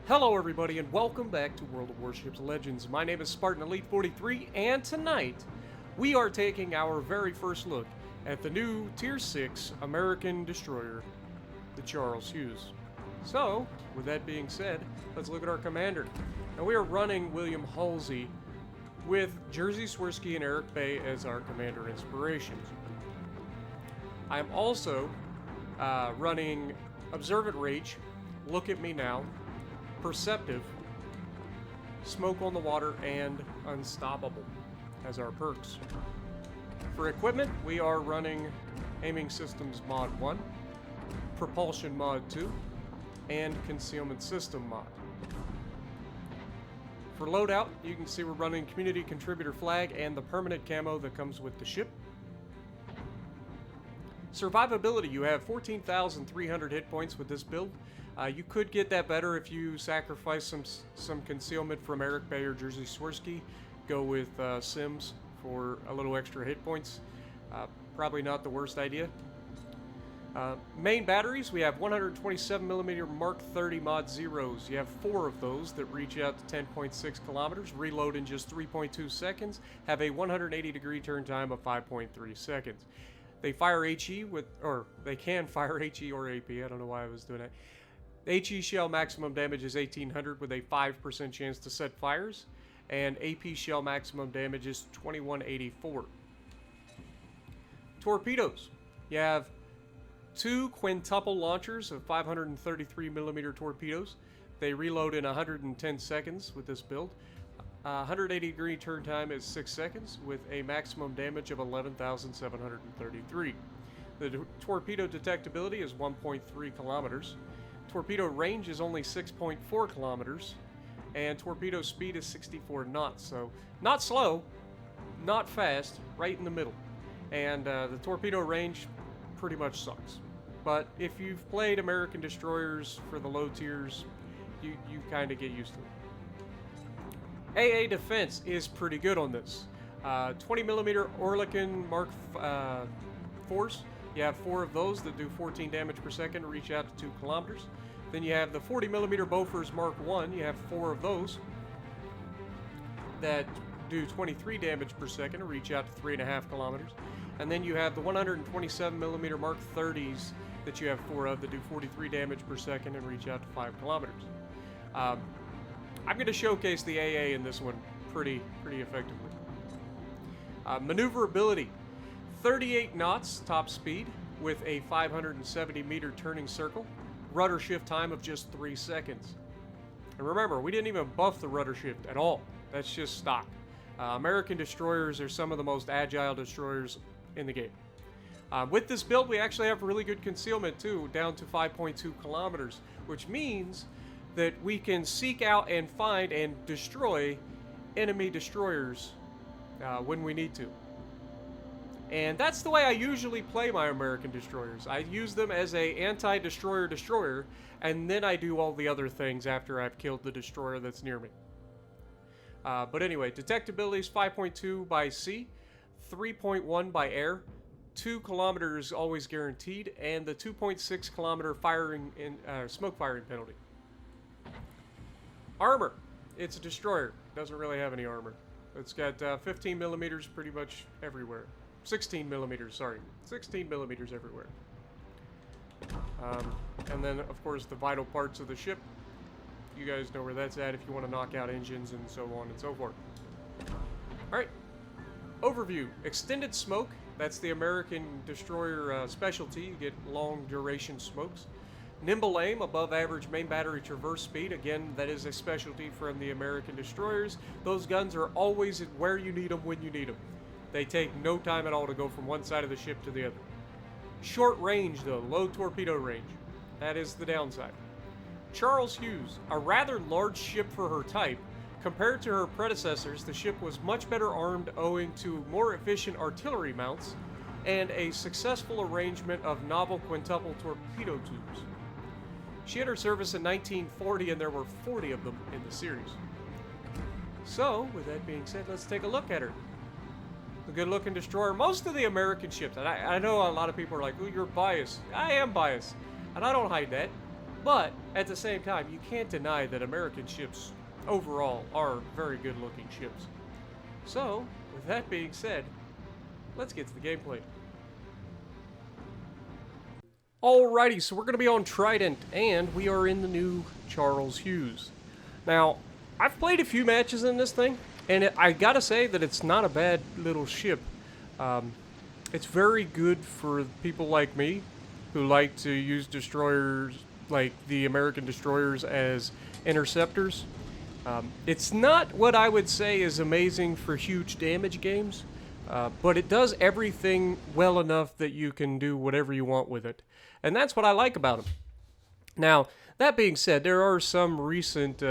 Hello everybody and welcome back to World of Warships Legends. My name is Spartan Elite 43 and tonight we are taking our very first look at the new Tier 6 American destroyer, the Charles Hughes. So, with that being said, let's look at our commander. Now we are running William Halsey with Jerzy Swirsky and Eric Bay as our commander inspirations. I am also running Observant Rage, Look at Me Now, Perceptive, Smoke on the Water, and Unstoppable as our perks. For equipment, we are running Aiming Systems Mod 1, Propulsion Mod 2, and Concealment System Mod. For loadout, you can see we're running Community Contributor Flag and the permanent camo that comes with the ship. Survivability, you have 14,300 hit points with this build. You could get that better if you sacrifice some concealment from Eric Bay or Jerzy Swirsky. Go with Sims for a little extra hit points. Probably not the worst idea. Main batteries, we have 127mm Mark 30 Mod Zeros. You have 4 of those that reach out to 10.6 kilometers, reload in just 3.2 seconds, have a 180-degree turn time of 5.3 seconds. They fire HE they can fire HE or AP. I don't know why I was doing that. The HE shell maximum damage is 1800 with a 5% chance to set fires, and AP shell maximum damage is 2184. Torpedoes. You have 2 quintuple launchers of 533mm torpedoes. They reload in 110 seconds with this build. 180-degree turn time is 6 seconds with a maximum damage of 11,733. The torpedo detectability is 1.3 kilometers. Torpedo range is only 6.4 kilometers, and torpedo speed is 64 knots. So not slow, not fast, right in the middle. And the torpedo range pretty much sucks. But if you've played American destroyers for the low tiers, you kind of get used to it. AA defense is pretty good on this. 20mm Oerlikon Mark 4s. You have 4 of those that do 14 damage per second, reach out to 2 kilometers. Then you have the 40mm Bofors Mark 1. You have 4 of those that do 23 damage per second, reach out to 3.5 kilometers. And then you have the 127mm Mark 30s that you have 4 of that do 43 damage per second and reach out to 5 kilometers. I'm going to showcase the AA in this one pretty effectively. Maneuverability. 38 knots top speed with a 570-meter turning circle. Rudder shift time of just 3 seconds. And remember, we didn't even buff the rudder shift at all. That's just stock. American destroyers are some of the most agile destroyers in the game. With this build, we actually have really good concealment too, down to 5.2 kilometers, which means that we can seek out and find and destroy enemy destroyers when we need to. And that's the way I usually play my American destroyers. I use them as a anti-destroyer destroyer, and then I do all the other things after I've killed the destroyer that's near me. But anyway, detectability is 5.2 by sea, 3.1 by air, 2 kilometers always guaranteed, and the 2.6 kilometer smoke firing penalty. Armor. It's a destroyer. Doesn't really have any armor. It's got 15 millimeters pretty much everywhere. 16 millimeters, sorry. 16 millimeters everywhere. And then, of course, the vital parts of the ship. You guys know where that's at if you want to knock out engines and so on and so forth. Alright. Overview. Extended smoke. That's the American destroyer specialty. You get long duration smokes. Nimble aim, above average main battery traverse speed. Again, that is a specialty from the American destroyers. Those guns are always where you need them when you need them. They take no time at all to go from one side of the ship to the other. Short range though, low torpedo range. That is the downside. Charles Hughes, a rather large ship for her type. Compared to her predecessors, the ship was much better armed owing to more efficient artillery mounts and a successful arrangement of novel quintuple torpedo tubes. She entered service in 1940 and there were 40 of them in the series. So, with that being said, let's take a look at her. A good-looking destroyer. Most of the American ships, and I know a lot of people are like, "Oh, you're biased." I am biased, and I don't hide that. But at the same time, you can't deny that American ships overall are very good looking ships. So, with that being said, let's get to the gameplay. Alrighty, so we're going to be on Trident, and we are in the new Charles Hughes. Now, I've played a few matches in this thing, and I gotta say that it's not a bad little ship. It's very good for people like me, who like to use destroyers, like the American destroyers, as interceptors. It's not what I would say is amazing for huge damage games, but it does everything well enough that you can do whatever you want with it. And that's what I like about them. Now, that being said, there are some recent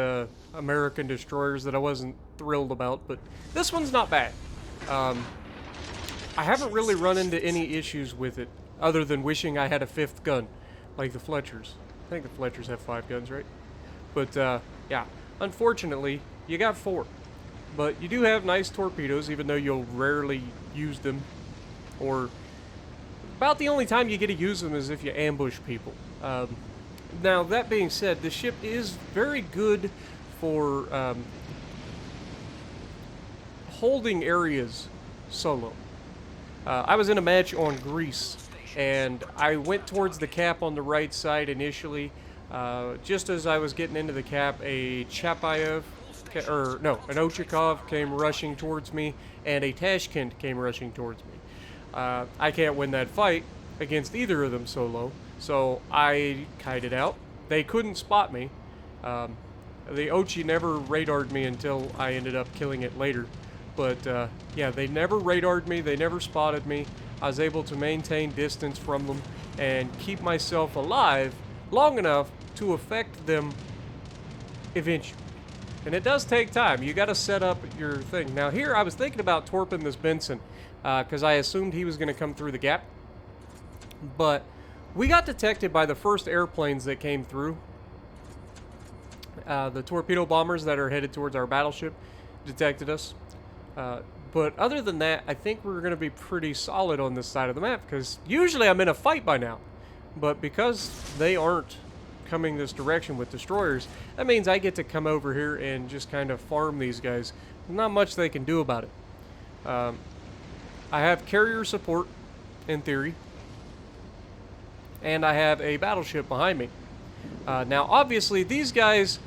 American destroyers that I wasn't thrilled about, but this one's not bad. I haven't really run into any issues with it, other than wishing I had a 5th gun, like the Fletchers. I think the Fletchers have 5 guns, right? But, yeah, unfortunately, you got 4. But you do have nice torpedoes, even though you'll rarely use them. Or, about the only time you get to use them is if you ambush people. Now, that being said, the ship is very good for holding areas solo. I was in a match on Greece, and I went towards the cap on the right side initially. Just as I was getting into the cap, an Ochakov came rushing towards me, and a Tashkent came rushing towards me. I can't win that fight against either of them solo, so I kited out. They couldn't spot me. The Ochi never radared me until I ended up killing it later. But, yeah, they never radared me, they never spotted me. I was able to maintain distance from them and keep myself alive long enough to affect them eventually. And it does take time. You got to set up your thing. Now here, I was thinking about torping this Benson, because I assumed he was going to come through the gap. But we got detected by the first airplanes that came through. The torpedo bombers that are headed towards our battleship detected us. But other than that, I think we're going to be pretty solid on this side of the map, because usually I'm in a fight by now. But because they aren't coming this direction with destroyers, that means I get to come over here and just kind of farm these guys. Not much they can do about it. I have carrier support, in theory, and I have a battleship behind me. Now, obviously, these guys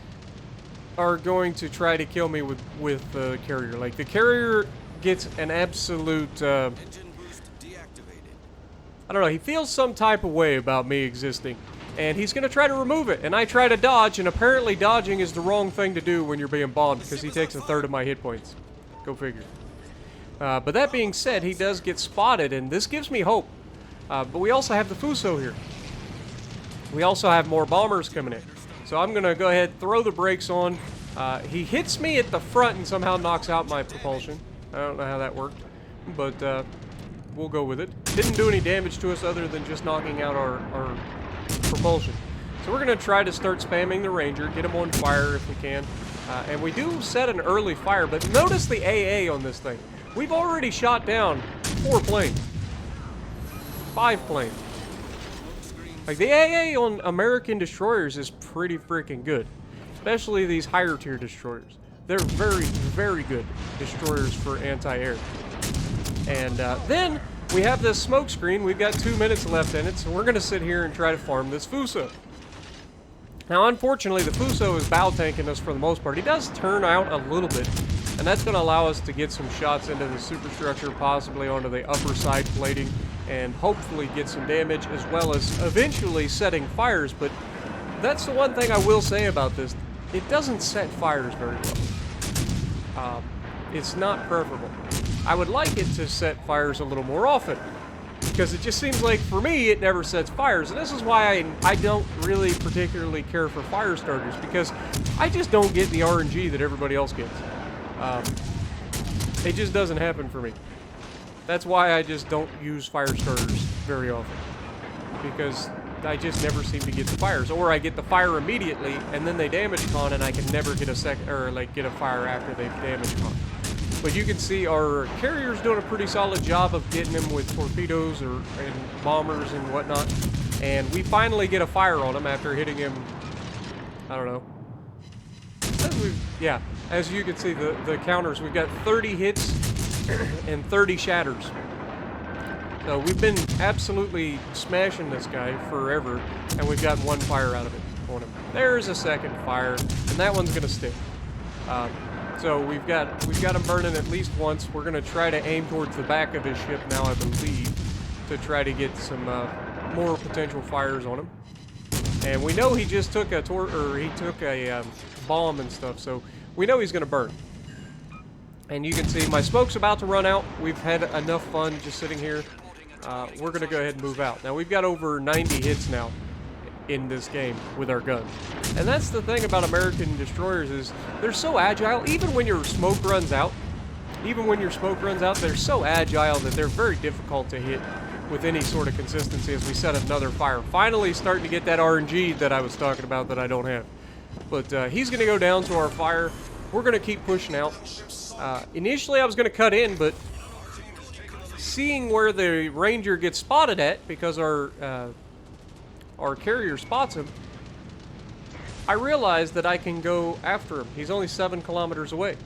are going to try to kill me with the carrier. Like, the carrier gets an absolute, I don't know, he feels some type of way about me existing, and he's going to try to remove it, and I try to dodge, and apparently dodging is the wrong thing to do when you're being bombed, because he takes 1/3 of my hit points. Go figure. But that being said, he does get spotted, and this gives me hope. But we also have the Fuso here. We also have more bombers coming in. So I'm going to go ahead, throw the brakes on. He hits me at the front and somehow knocks out my propulsion. I don't know how that worked, but we'll go with it. Didn't do any damage to us other than just knocking out our propulsion. So we're going to try to start spamming the Ranger, get him on fire if we can. And we do set an early fire, but notice the AA on this thing. We've already shot down 4 planes. 5 planes. Like, the AA on American destroyers is pretty freaking good. Especially these higher tier destroyers. They're very, very good destroyers for anti-air. And then we have this smoke screen. We've got 2 minutes left in it, so we're going to sit here and try to farm this Fuso. Now, unfortunately, the Fuso is bow tanking us for the most part. He does turn out a little bit, and that's going to allow us to get some shots into the superstructure, possibly onto the upper side plating, and hopefully get some damage, as well as eventually setting fires. But that's the one thing I will say about this. It doesn't set fires very well. It's not preferable. I would like it to set fires a little more often, because it just seems like, for me, it never sets fires. And this is why I don't really particularly care for fire starters, because I just don't get the RNG that everybody else gets. It just doesn't happen for me. That's why I just don't use fire starters very often, because I just never seem to get the fires, or I get the fire immediately and then they damage con, and I can never get a get a fire after they've damage con. But you can see our carrier's doing a pretty solid job of getting him with torpedoes and bombers and whatnot, and we finally get a fire on him after hitting him I don't know. Yeah, as you can see, the counters, we've got 30 hits and 30 shatters. So we've been absolutely smashing this guy forever, and we've gotten one fire out of it on him. There's a second fire, and that one's gonna stick. So we've got him burning at least once. We're gonna try to aim towards the back of his ship now, I believe, to try to get some more potential fires on him. And we know he just took a bomb and stuff, so we know he's gonna burn. And you can see my smoke's about to run out. We've had enough fun just sitting here. We're gonna go ahead and move out. Now we've got over 90 hits now in this game with our guns. And that's the thing about American destroyers is they're so agile. Even when your smoke runs out, they're so agile that they're very difficult to hit with any sort of consistency as we set another fire. Finally starting to get that RNG that I was talking about that I don't have. But he's going to go down to our fire. We're going to keep pushing out. Initially I was going to cut in, but seeing where the Ranger gets spotted at, because our carrier spots him, I realized that I can go after him. He's only 7 kilometers away.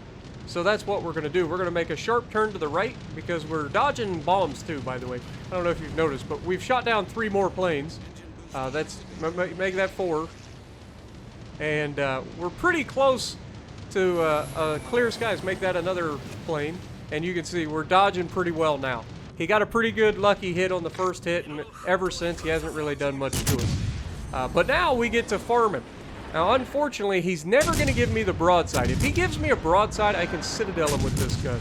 So that's what we're going to do. We're going to make a sharp turn to the right, because we're dodging bombs too, by the way. I don't know if you've noticed, but we've shot down 3 more planes. Make that 4. And we're pretty close to clear skies. Make that another plane. And you can see we're dodging pretty well now. He got a pretty good lucky hit on the first hit, and ever since he hasn't really done much to us. But now we get to farm him. Now, unfortunately, he's never going to give me the broadside. If he gives me a broadside, I can citadel him with this gun.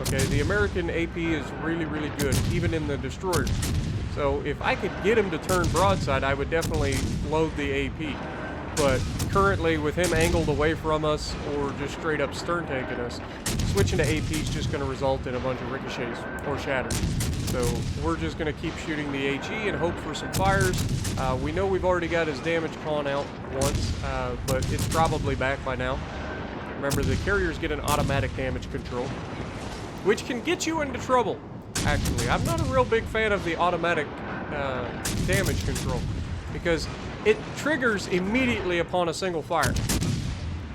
Okay, the American AP is really, really good, even in the destroyers. So if I could get him to turn broadside, I would definitely load the AP. But currently, with him angled away from us or just straight up stern tanking us, switching to AP is just going to result in a bunch of ricochets or shatters. So we're just going to keep shooting the HE and hope for some fires. We know we've already got his damage con out once, but it's probably back by now. Remember, the carriers get an automatic damage control, which can get you into trouble, actually. I'm not a real big fan of the automatic damage control, because it triggers immediately upon a single fire.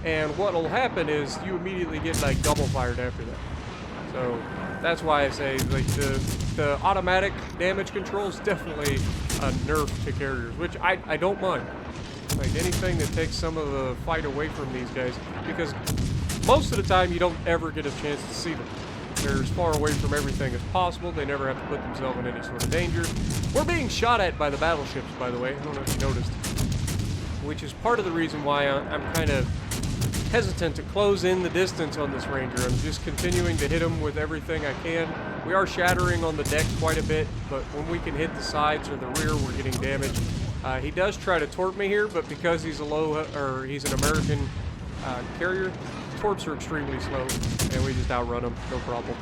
And what will happen is you immediately get like double fired after that. So that's why I say like the automatic damage control is definitely a nerf to carriers, which I don't mind. Like anything that takes some of the fight away from these guys, because most of the time you don't ever get a chance to see them. They're as far away from everything as possible. They never have to put themselves in any sort of danger. We're being shot at by the battleships, by the way. I don't know if you noticed. Which is part of the reason why I'm kind of hesitant to close in the distance on this Ranger. I'm just continuing to hit him with everything I can. We are shattering on the deck quite a bit, but when we can hit the sides or the rear, we're getting damage. He does try to torp me here, but because he's he's an American carrier, torps are extremely slow, and we just outrun them, no problem.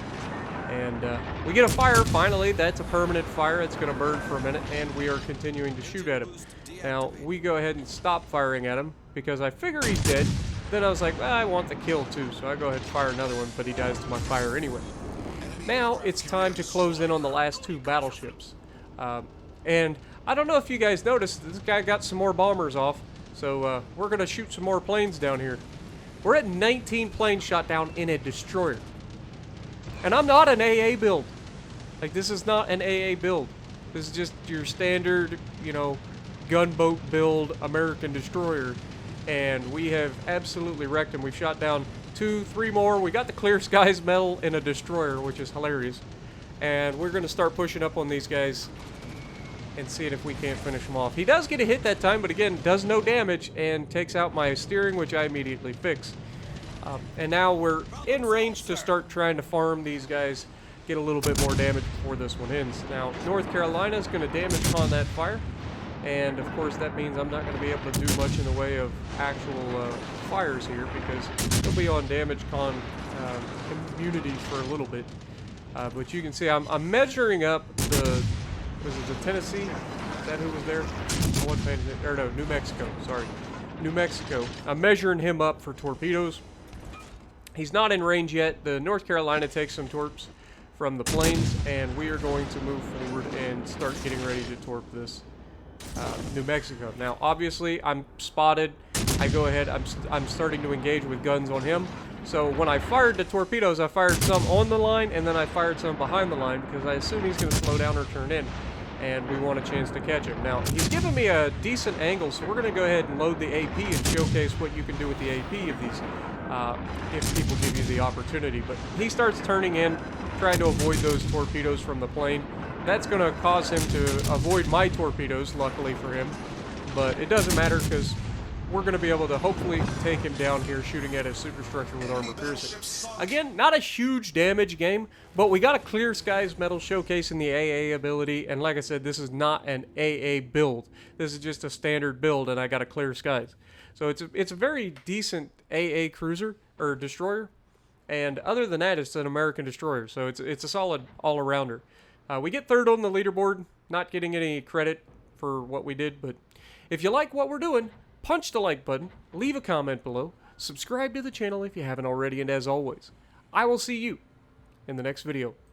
And we get a fire, finally. That's a permanent fire. It's going to burn for a minute, and we are continuing to shoot at him. Now, we go ahead and stop firing at him, because I figure he's dead. Then I was like, well, I want the kill too, so I go ahead and fire another one, but he dies to my fire anyway. Now, it's time to close in on the last 2 battleships. And I don't know if you guys noticed, this guy got some more bombers off, so we're going to shoot some more planes down here. We're at 19 planes shot down in a destroyer. And I'm not an AA build. Like, this is not an AA build. This is just your standard, you know, gunboat build American destroyer. And we have absolutely wrecked him. We've shot down 2, 3 more. We got the Clear Skies medal in a destroyer, which is hilarious. And we're going to start pushing up on these guys and seeing if we can't finish them off. He does get a hit that time, but again, does no damage and takes out my steering, which I immediately fix. And now we're in range to start trying to farm these guys, get a little bit more damage before this one ends. Now, North Carolina is going to damage con that fire. And of course that means I'm not going to be able to do much in the way of actual fires here, because they'll be on damage con immunity for a little bit. But you can see I'm measuring up was it the Tennessee? Is that who was there? What page is it? Or no, New Mexico, sorry. New Mexico. I'm measuring him up for torpedoes. He's not in range yet. The North Carolina takes some torps from the planes, and we are going to move forward and start getting ready to torp this New Mexico. Now, obviously, I'm spotted. I go ahead, I'm starting to engage with guns on him. So when I fired the torpedoes, I fired some on the line, and then I fired some behind the line, because I assume he's going to slow down or turn in, and we want a chance to catch him. Now, he's giving me a decent angle, so we're going to go ahead and load the AP and showcase what you can do with the AP of these, if people give you the opportunity. But he starts turning in, trying to avoid those torpedoes from the plane. That's going to cause him to avoid my torpedoes, luckily for him. But it doesn't matter, because we're going to be able to hopefully take him down here shooting at his superstructure with armor piercing. Again, not a huge damage game, but we got a Clear Skies medal showcasing the AA ability, and like I said, this is not an AA build. This is just a standard build, and I got a Clear Skies. So it's a very decent AA cruiser, or destroyer, and other than that, it's an American destroyer, so it's a solid all-arounder. We get third on the leaderboard, not getting any credit for what we did, but if you like what we're doing, punch the like button, leave a comment below, subscribe to the channel if you haven't already, and as always, I will see you in the next video.